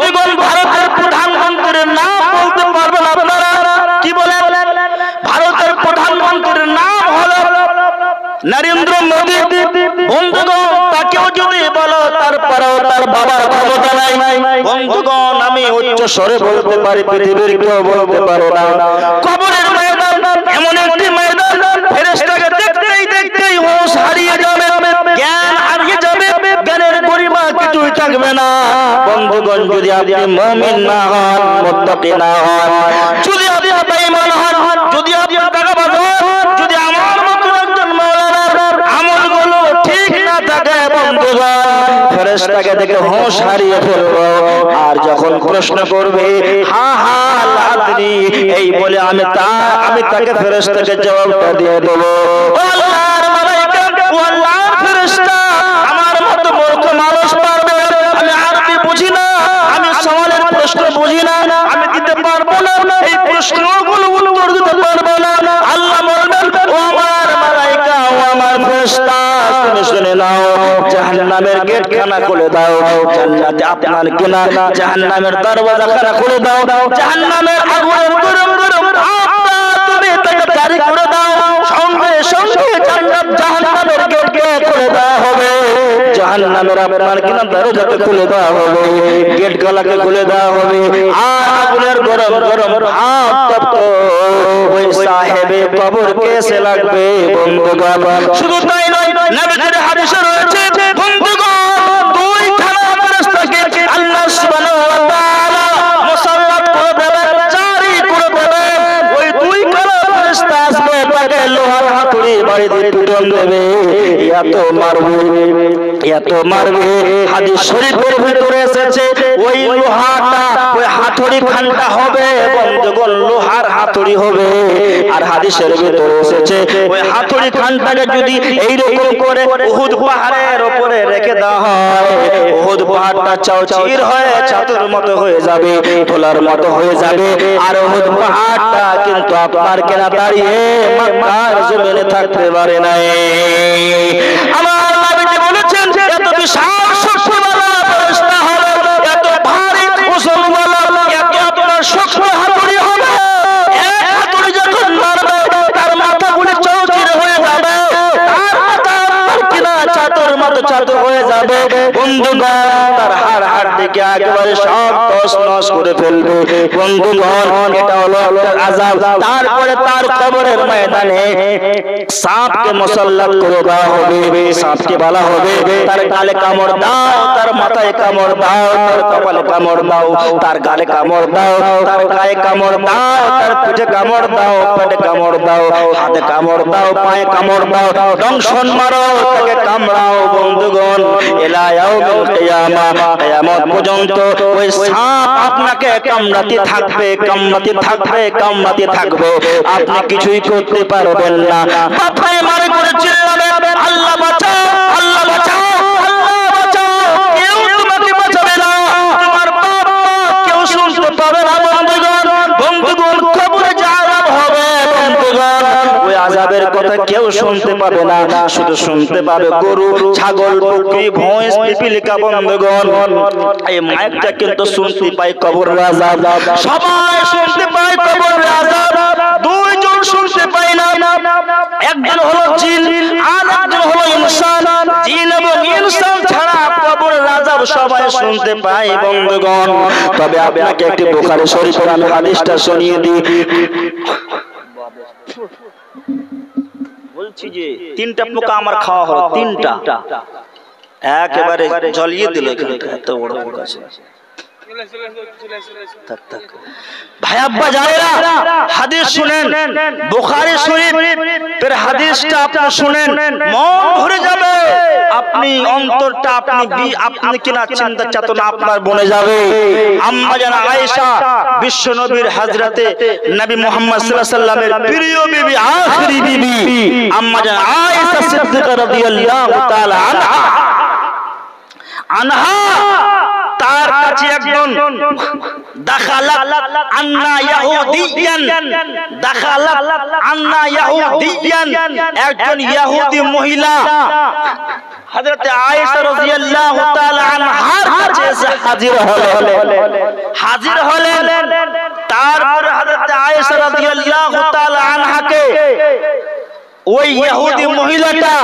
বন্ধুগণ, ভারতের প্রধানমন্ত্রীর নাম বলতে পারবেন আপনারা? কি বলেন? ভারতের প্রধানমন্ত্রীর নাম হলো নরেন্দ্র মোদী। বন্ধুগণ, তাকেও যদি বলো তারপরেও তার বাবার ক্ষমতা নাই। বন্ধুগণ, আমি উচ্চ স্বরে বলতে পারি, পৃথিবীর কেউ বলতে পারে না। কবরের ময়দান এমন একটি ময়দান, ফেরেশতাকে দেখতেই দেখতেই হুঁশ হারিয়ে যাবে, জ্ঞান হারিয়ে যাবে, জ্ঞানের পরিমাণ কিছুই থাকবে না। বন্ধুগণ, যদি আপনি মুমিন না হন, মুত্তাকি না হন, যদি আপনি বেঈমান হন, যদি আপনি টাকাবাজ হন, যদি আমার মতো একজন মাওলানার আমলগুলো ঠিক না থাকে, বন্ধুগণ, ফেরেশতাকে দেখে হুঁশ হারিয়ে ফেলবো। আর যখন প্রশ্ন করবে হা হা লাদরি, এই বলে আমি তাকে ফেরেশতাকে জবাবটা দিয়ে দেবো। ও আল্লাহর মালায়েকা, ও আল্লাহর ফেরেশতা, আমার মতো মূর্খ মানুষ পারবে? আমি আরবি বুঝি না, আমি সওয়ালের প্রশ্ন বুঝি না, আমি দিতে পারবো না, এই প্রশ্নগুলো উত্তর দিতে পারবো না। আল্লাহ বলবেন, ও আমার মালায়েকা, ও আমার ফেরেশতা, তুমি শুনে নাও, জাহান্নামের গেট খানা খুলে দাও, জান্নাতে আপনার কিনা জাহান্নামের দরওয়াজা খানা খুলে দাও, জাহান্নামের আগুনের গরম গরম ভাবটা তুমি তাকে জারি করে দাও। সঙ্গে সঙ্গে জান্নাত জাহান্নামের গেটকে খুলে দেওয়া হবে, জাহান্নামের আপনার কিনা দরজাকে খুলে দেওয়া হবে, গেট গলাকে খুলে দেওয়া হবে। আর আগুনের গরম গরম ভাব তপ্ত ওই সাহেবে কবরকে এসে লাগবে। বন্ধুগণ, শুধু তাই নয়, নবীর হাদিসে রয়েছে, বন্ধুগণ, দুই খানা ফেরেশতাকে আল্লাহ সুবহানাহু ওয়া তাআলা মুসাল্লাত করে দেবেন, জারি করে দেবেন। ওই দুই খানা ফেরেশতা আসবে, তাকে লোহার হাতুড়ি বাড়ি দিয়ে পিটন দেবে, এত মারবে, এত মারবে। হাদিস শরীফের ভিতরে এসেছে, ওই লোহাটা, ওই হাতুড়ি খানটা হবে, বন্ধুগণ, লোহার হাতুড়ি হবে। আর হাদিসের ভিতরে এসেছে, ওই হাতুড়ি খানটাকে যদি এইরকম করে উহুদ পাহাড়ের উপরে রেখে দেওয়া হয়, উহুদ পাহাড়টা চাউচির হয়ে ছাতুর মতো হয়ে যাবে, তোলার মতো হয়ে যাবে। আর উহুদ পাহাড়টা কিন্তু আপনার কেনা দাঁড়িয়ে মক্কার জমিনে থাকতে পারে না। আমার নবীজি বলেছেন, এত বিশাল শক্তিওয়ালা ফেরেশতা হবে, এত ভারী ওজনওয়ালা, এত আপনার শক্ত হাতুড়ি হবে, এক হাতুড়ি যখন মারবে তার মাথাগুলি চাউচির হয়ে যাবে, তার মাথা আপনার কিনা ছাতুর মতো ছাতু হয়ে যাবে। বন্ধুগণ, তার হাড় দিকে একেবারে সব তছনছ করে ফেলবে। বন্ধুগণ, এটা হলো একটা আযাব। তারপরে তার কবরের ময়দানে সাপকে মুসাল্লাত করে দেওয়া হবে, সাপকে বলা হবে, তার গালে কামড় দাও, তার মাথায় কামড় দাও, তার কপালে কামড় দাও, তার গালে কামড় দাও, তার গায়ে কামড় দাও, তার পিঠে কামড় দাও, পেটে কামড় দাও, হাতে কামড় দাও, পায়ে কামড় দাও, দংশন মারো, তাকে কামড়াও। বন্ধুগণ, ইলা ইয়াউমিল কিয়ামা, কিয়ামত পর্যন্ত ওই সাপ আপনাকে কামড়াতে থাকবে, কামড়াতে থাকবে, কামড়াতে থাকবে, আপনি কিছুই করতে পারবেন না। বাপায় মারে করে চিল্লাবেন, আল্লাহ বাঁচাও, আল্লাহ বাঁচাও, আল্লাহ বাঁচাও, কেউ তোমাকে বাঁচাবে না, তোমার বাপ মা কেউ শুনতে পাবে না। বন্ধুগণ, কবরে যে আযাব হবে, বন্ধুগণ, ওই আযাবের কথা কেউ শুনতে পাবে না, শুধু শুনতে পাবে গরু, ছাগল, বকরি, ভৈঁস, পিপিলিকা। বন্ধুগণ, এই মাইকটা কিন্তু শুনতে পাই কবরের আযাব, সবাই শুনতে পায় কবরের আযাব। দুইজন শুনতে পায় না, একজন হলো জিন আর একজন হলো ইনসান। জিন এবং ইনসান ছাড়া কবরের আযাব সবাই শুনতে পায়। বন্ধুগণ, তবে আপনাকে একটি বুখারী শরীফের আমি হাদিসটা শুনিয়ে দিই। বলছি যে তিনটা পোকা আমার খাওয়া হলো, তিনটা একেবারে জ্বলিয়ে দিল, এত বড় পোকা ছিল। ভাই আব্বা জানেরা, হাদিস শুনেন, বুখারী শরীফের হাদিসটা আপনি শুনেন, মন ভরে যাবে, আপনি অন্তরটা আপনি কিনা চিন্তা চেতনা আপনার বনে যাবে। আম্মা জান আয়েশা, বিশ্ব নবীর হযরতে নবী মুহাম্মদ সাল্লাল্লাহু আলাইহি সাল্লামের প্রিয় বিবি, আখেরি বিবি, আম্মা জান আয়েশা সিদ্দিকা রাদিয়াল্লাহু তাআলা আনহা তার কাছে একজন দাখালাত আন্না ইহুদিয়ান, দাখালাত আন্না ইহুদিয়ান, একজন ইহুদি মহিলা হযরত আয়েশা রাদিয়াল্লাহু তাআলা আনহার কাছে এসে হাজির হলেন। তারপর হযরত আয়েশা রাদিয়াল্লাহু তাআলা আনহাকে ওই ইহুদি মহিলাটা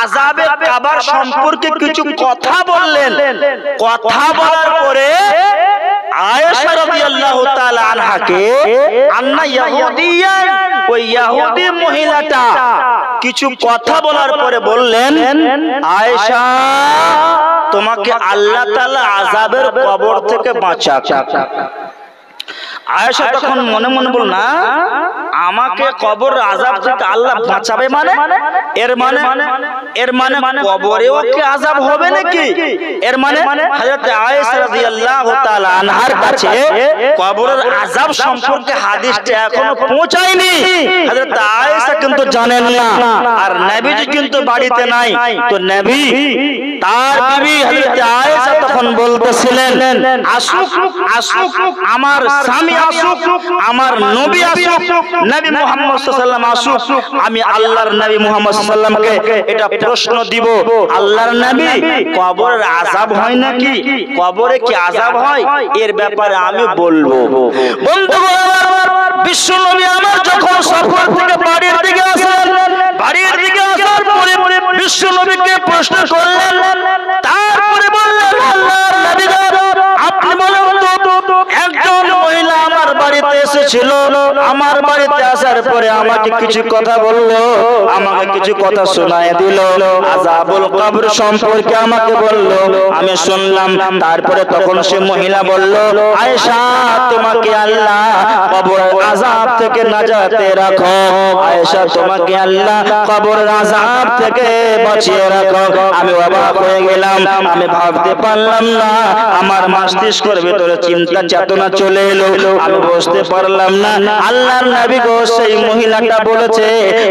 আযাবে কবর সম্পর্কে কিছু কথা বললেন। কথা বলার পরে আয়েশা রাদিয়াল্লাহু তাআলা আনহাকে আন্না ইহুদিয়ান, ওই ইহুদি মহিলাটা কিছু কথা বলার পরে বললেন, আয়েশা তোমাকে আল্লাহ তাআলা আযাবের কবর থেকে বাঁচাক। আয়েশা তখন মনে মনে বলল, না আমাকে কবর আযাব থেকে আল্লাহ বাঁচাবে মানে এর মানে কবরেও কি আযাব হবে নাকি? এর মানে হযরত আয়েশা রাদিয়াল্লাহু তাআলা আনহার কাছে কবরের আযাব সম্পর্কে হাদিসটা এখনো পৌঁছায়নি। হযরত আয়েশা কিন্তু জানেন না, আর নবীজি কিন্তু বাড়িতে নাই। তো নবী তার বিবি হযরত আয়েশা তখন বলতেছিলেন, আসুক আসুক আমার স্বামী আসুক, আমার নবী আসুক, নবী মুহাম্মদ সাল্লাল্লাহু আলাইহি ওয়াসাল্লাম আসুক, আমি আল্লাহর নবী মুহাম্মদ সাল্লাল্লাহু আলাইহি ওয়াসাল্লামকে এটা প্রশ্ন দিব, আল্লাহর নবী কবরের আযাব হয় নাকি? কবরে কি আযাব হয়? এর ব্যাপারে আমি বলবো। বন্ধুগণ, বিশ্ব নবী আমার যখন সফর থেকে বাড়ির দিকে আসলেন, বাড়ির দিকে আসার পরে বিশ্ব নবীকে প্রশ্ন করলেন। তারপরে বললেন, আল্লাহর নবী আপনি বলুন তো, একজন মহিলা আমার বাড়িতে এসেছিল, আমার বাড়িতে আসার পরে আমাকে কিছু কথা বললো, আমাকে কিছু কথা শোনায় দিল, আযাবুল কবর সম্পর্কে আমাকে বললো, আমি শুনলাম। তারপরে তখন সে মহিলা বলল, আয়েশা তোমাকে আল্লাহ কবর আযাব থেকে নাজাতে রাখো, আয়েশা তোমাকে আল্লাহ কবর আযাব থেকে বাঁচিয়ে রাখো। আমি অবাক হয়ে গেলাম, আমি ভাবতে পারলাম না, আমার মস্তিষ্কের ভিতরে চিন্তা চেতনা চলে এলো, আমি বুঝতে পারলাম না আল্লাহর নবী গো সেই মহিলাটা বলেছে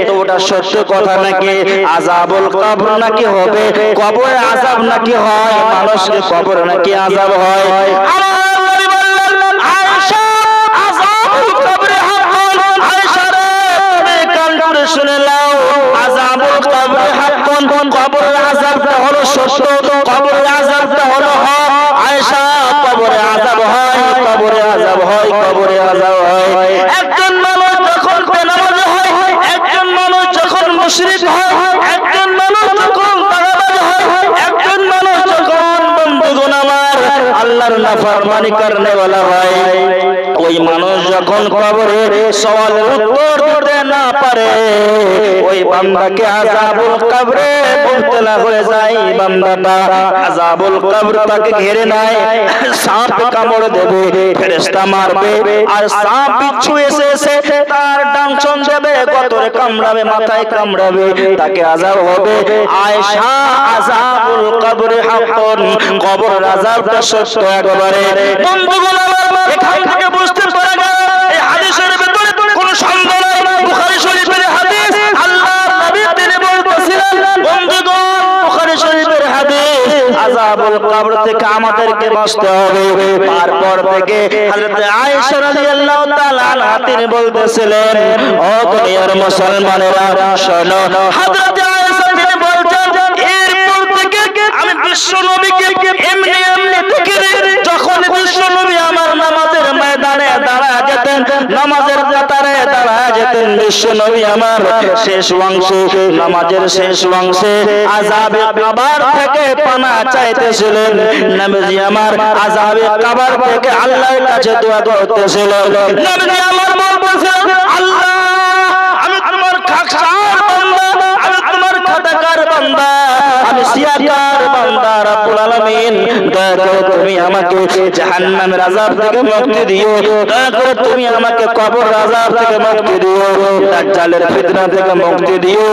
তো ওটা সত্য কথা নাকি? আযাবুল কবর নাকি হবে? কবরে আযাব নাকি হয়? মানুষকে কবর নাকি আযাব হয়? আমার নবী বললেন, আয়েশা আযাবুল কবরে হাক্কুন, আয়েশা রে তুমি কান ধরে শুনে নাও, আযাবুল কবরে হাক্কুন, কবরের আযাবটা হলো সত্য, কবরের আযাবটা হলো হক। আয়েশা কবরে আযাব হয়, কবরে আযাব হয়, কবরে আযাব হয়। একজন মানুষ যখন বেনামাজি হয়, একজন মানুষ যখন মুশরিক হয়, একজন মানুষ যখন দাগাবাজ হয়, একজন মানুষ যখন বন্ধুগণ আমার আল্লাহর নাফরমানি করনে ওয়ালা হয়, ওই মানুষ যখন কবরে সওয়ালের উত্তর দিতে না পারে, ওই বান্দাকে আযাবুল কবরে মুবতলা হয়ে যায়। বান্দাটা আযাবুল কবর তাকে ঘিরে নেয়, সাপ কামড় দেবে, ফেরেশতা মারবে, আর সাপ বিচ্ছু এসে তার ডাংশন দেবে, গতরে কামড়াবে, মাথায় কামড়াবে, তাকে আযাব হবে। আয়েশা আযাবুল কবরে হাক্কুন, কবরের আযাবটা সত্য একেবারে। বন্ধুগণ আমার এখান থেকে বুঝতে পারা যায় এই হাদিসের ভিতরে কোনো সন্দেহ নেই, বুখারী শরীফের হাদিস, আল্লাহর নবী তিনি বলতেছিলেন, বন্ধুগণ বুখারী শরীফের হাদিস, আযাবুল কবর থেকে আমাদেরকে বাঁচতে হবে। তারপর থেকে হযরত আয়েশা রাদিয়াল্লাহু তাআলা আনহা তিনি বলতেছিলেন, ও দুনিয়ার মুসলমানেরা শোনো, হযরত আয়েশা তিনি বলছেন, এরপর থেকে আমি বিশ্ব নবীকে এমনি দেখি, যখন বিশ্ব নবী আমার নামাজের ময়দানে দাঁড়ায় যেতেন, নামাজের কাতারে দাঁড়ায় যেতেন, বিশ্ব নবী আমার শেষ অংশে, নামাজের শেষ অংশে আযাবে কবর থেকে পানা চাইতেছিলেন। নবীজি আমার আযাবে কবর থেকে আল্লাহর কাছে দোয়া করতেছিলেন। নবীজি আমার বলতেছিলেন, আল্লাহ আমি তোমার খাকসার বান্দা, আমি তোমার খাতাকার বান্দা, আমি সিয়াকার বান্দা, রব্বুল আলামিন দয়া করে তুমি আমাকে জাহান্নামের আযাব থেকে মুক্তি দিও, দয়া করে তুমি আমাকে কবর আযাব থেকে মুক্তি দিও, দাজ্জালের ফিতনা থেকে মুক্তি দিও।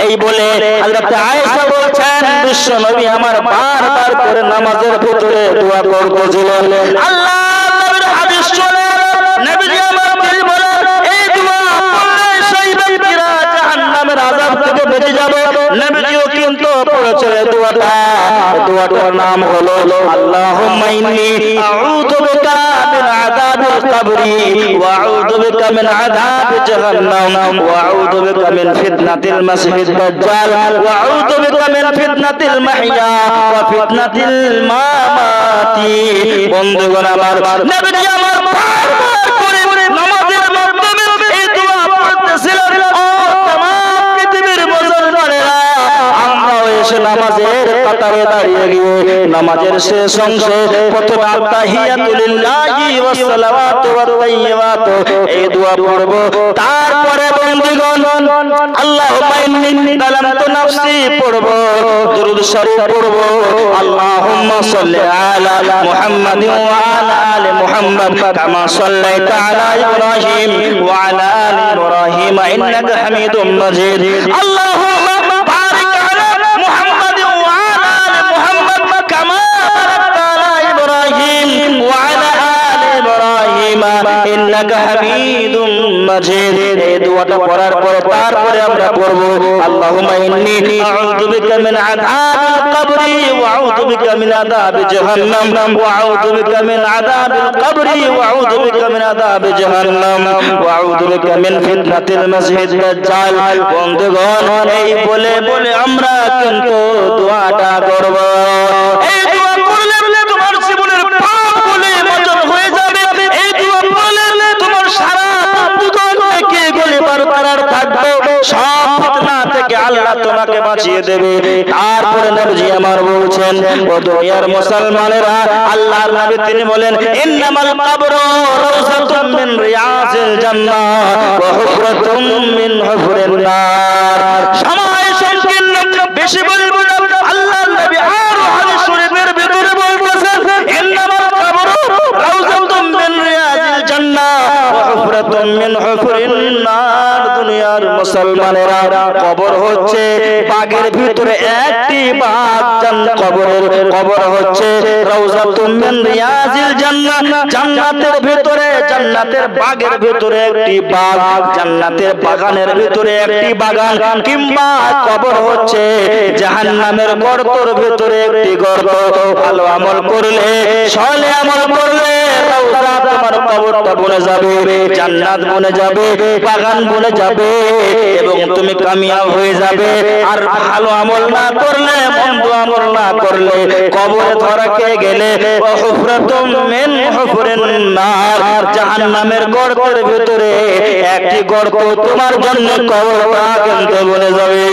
এই বলে হযরত আয়েশা বলছেন, বিশ্ব নবী আমার বারবার করে নামাজের ভিতরে দোয়া করতেছিলেন। আল্লাহ নবীর হাদিস শুনে নবীজি আমার বলেন, এই দোয়া করলে সেই ব্যক্তিরা জাহান্নামের আযাব থেকে বেঁচে যাবে। নবীজিও কিন্তু দোয়া পড়েছেন দোয়াটার নাম হলো আল্লাহুম্মা ইন্নী আউযু বিকা মিন আযাবিল কবরি ওয়া আউযু বিকা মিন আযাবি জাহান্নাম ওয়া আউযু বিকা মিন ফিতনাতিল মাসিহিদ দাজ্জাল ওয়া আউযু বিকা মিন ফিতনাতিল মাহইয়া ওয়া ফিতনাতিল মামাতি। বন্ধুগণ আমার, নবীজি আমার বারবার করে নামাজের মাধ্যমে এই দোয়া পড়তেছিলেন। ও तमाम পৃথিবীর মুসলমানেরা, আমরাও এসে নামাজের কাতারে দাঁড়িয়ে গিয়ে নামাজের শেষ অংশে প্রথমে আত্তাহিয়াতু লিল্লাহি ওয়াস সালাওয়াতু ওয়াত তাইয়্যিবাতু এই দোয়া পড়ব। তারপরে বন্ধুগণ আল্লাহুম্মা ইন্নী যালামতু নাফসি পড়ব, দুরূদ শরীফ পড়ব। আল্লাহুম্মা সাল্লি আলা মুহাম্মাদিন ওয়া আলা আলি মুহাম্মাদ কামা সাল্লাইতা আলা ইব্রাহিম ওয়া আলা আলি ইব্রাহিম ইন্নাকা হামিদুম মাজিদ। আল্লাহুম্মা বারিক আলা মুহাম্মাদিন ওয়া আলা আলি মুহাম্মাদ কামা বারাকতা আলা ইব্রাহিম ওয়া আলা আলি ইব্রাহিম ইন্নাকা হামিদুম মাজিদ। এই দোয়াটা পড়ার পরে তারপরে আমরা পড়ব আল্লাহুম্মা ইন্নী আউযু বিকা মিন আযাবিল কবরি ওয়া আউযু বিকা মিন আযাবি জাহান্নাম ওয়া আউযু বিকা মিন আযাবিল কবরি ওয়া আউযু বিকা মিন আযাবি জাহান্নাম ওয়া আউযু বিকা মিন ফিতনাতিল মাসিহিদ দাজ্জাল। বন্ধুগণ, এই বলে বলে আমরা কিন্তু দোয়াটা করব। এই দোয়া করলে তোমার জীবনের পাপগুলো মোচন হয়ে যাবে। এই দোয়া পড়লে তোমার সারা জীবন থেকে গুনাহ করার থাকবে, সব ফিতনা থেকে আল্লাহ তোমাকে বাঁচিয়ে দেবে। তারপরে নবীজি আমার বলছেন, ও দুনিয়ার মুসলমানেরা, আল্লাহর নবী তিনি বলেন ইন্নামাল কবরু রাউযাতুম মিন রিয়াজিল জান্নাহ ওয়া হুফরাতুম মিন হুফরিন নার। সময় সংকীর্ণ, বেশি বলবো না। আল্লাহর নবী আরো হাদিস শরীফের ভিতরে বলতেছেন ইন্নামাল কবরু রাউযাতুম মিন রিয়াজিল জান্নাহ ওয়া হুফরাতুম মিন হুফরিন নার। দুনিয়ার মুসলমানেরা, কবর হচ্ছে বাগের ভিতরে একটি বাগ। কবর হচ্ছে রাউযাতুম মিন রিয়াজিল জান্নাহ, জান্নাতের ভিতরে, জান্নাতের বাগের ভিতরে একটি বাগ, জান্নাতের বাগানের ভিতরে একটি বাগান। কিংবা কবর হচ্ছে জাহান্নামের গর্তের ভিতরে একটি গর্ত। ভালো আমল করলে, সলে আমল করলে রাউযা তোমার কবরটা বনে যাবে, জান্নাত বনে যাবে, বাগান বনে যাবে এবং তুমি কামিয়াব হয়ে যাবে। আর ভালো আমল না করলে, মন্দ আমল না করলে কবরে ধরা খেয়ে গেলে হুফরাতুম মিন হুফরিন নার, জাহান্নামের গর্তের ভিতরে একটি গর্ত তোমার জন্য কবরটা কিন্তু বনে যাবে।